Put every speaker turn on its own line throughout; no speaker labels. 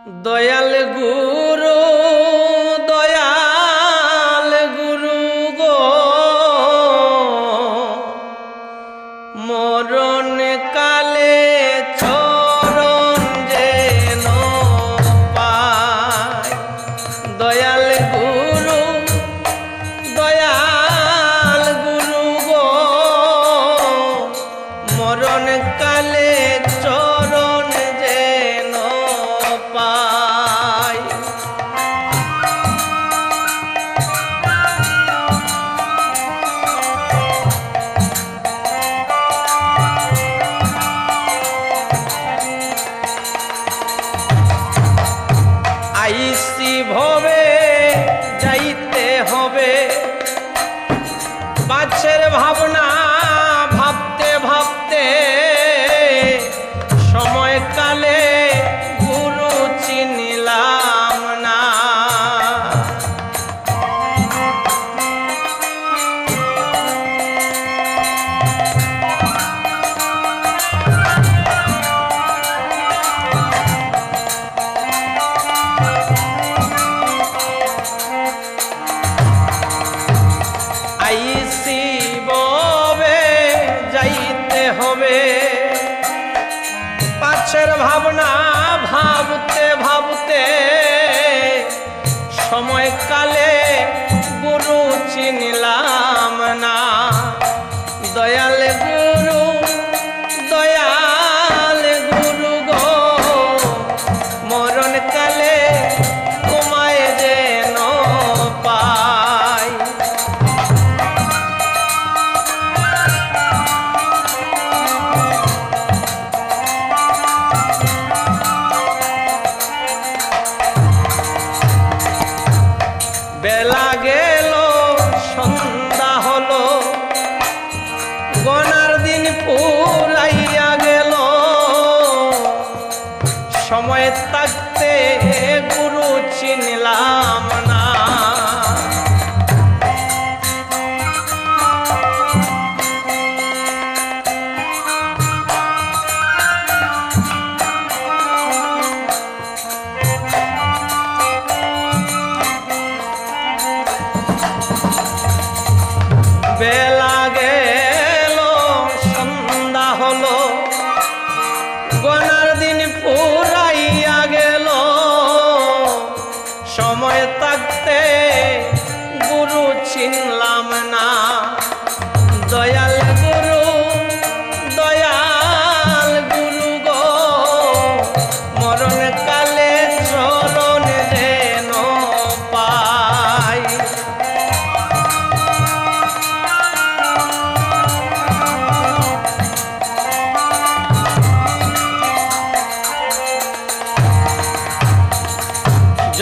দয়াল গুরু গো মরণ কালে চরণ যেন পায়। দয়াল গুরু গো মরণ কালে চরণ যেন পায়। আইসি ভবে যাইতে হবে, বাছের ভাবনা ভাবতে ভাবতে সময়কালে গুরু চিনিলাম না। আইসি ভবে যাইতে হবে, পাছের ভাবনা ভাবতে ভাবতে সময়কালে গুরু চিনিলাম না। দয়াল গুরু গো মরণ কালে তোমায় যেন পাই। বেলা গেল সন্ধ্যা হলো, গনার দিন পুরাইয়া গেল, সময় থাকতে গুরু চিনলাম না। বেলা গেল সন্ধ্যা হলো, গনার দিন পুরাইয়া গেল, সময় থাকতে গুরু চিনলাম না। দয়াল গুরু গো মরণ কালে চরণ যেন পাই।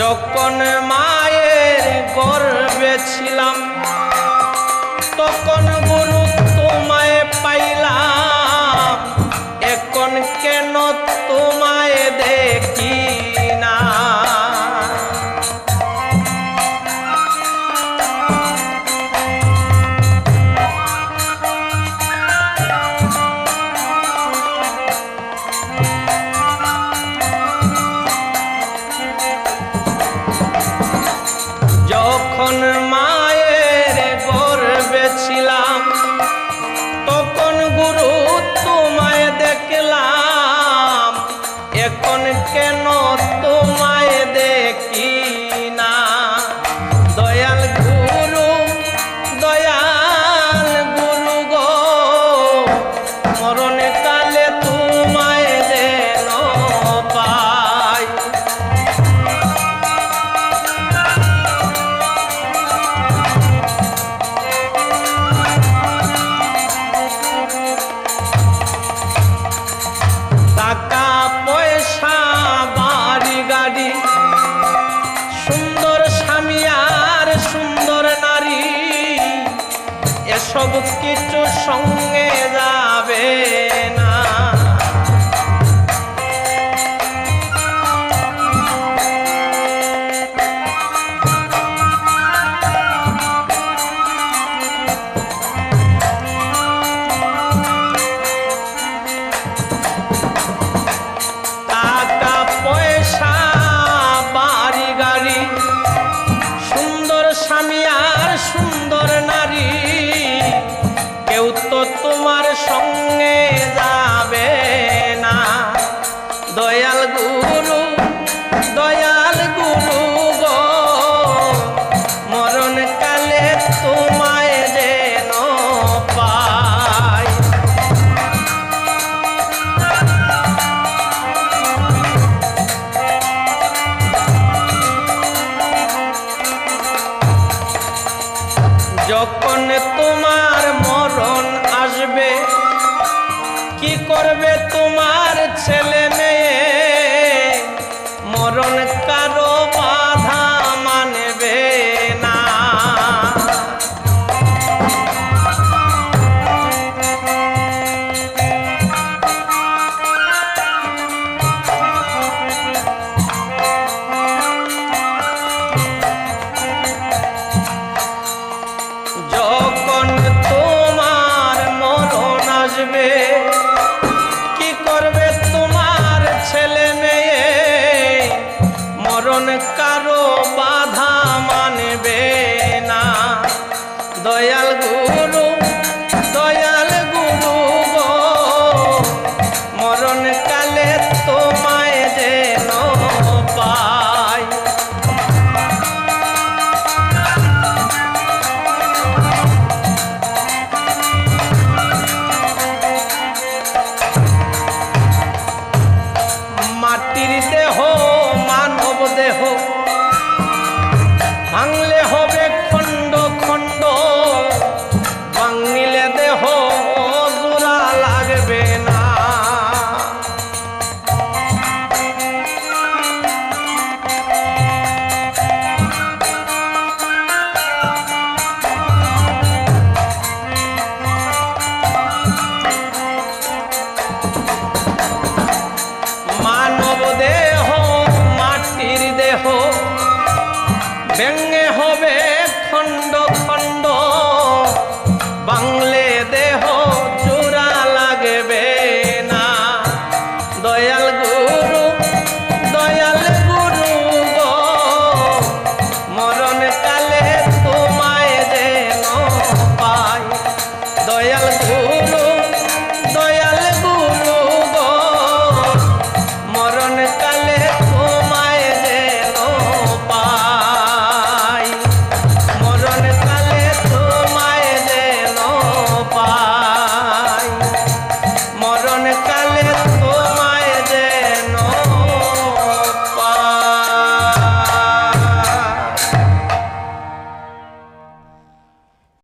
যখন মায়ের গর্ভে ছিলাম, তখন গুরু তোমায় পাইলাম, এখন কেন তোমায় দেখি না। যখন মায়ের গর্ভে ছিলাম, তখন গুরু তোমায় দেখলাম, এখন কেন তোমায় দেখি না। দয়াল গুরু গো মরণ কালে তোমায় যেন পাই। টাকা পয়সা বাড়ি গাড়ি, সুন্দর স্বামী আর সুন্দর নারী, এসব কিছু সঙ্গে যাবে না। টাকা পয়সা দয়াল গুরু গো মরণ কালে তোমায় যেন পাই। যখন তোমার মরণ আসবে কি করবে তোমার ছেলে মেয়ে? মরণ কারো বাধা মানবে না। যখন তোমার মরণ আসবে কি করবে তোমার ছেলে মেয়ে? মরণ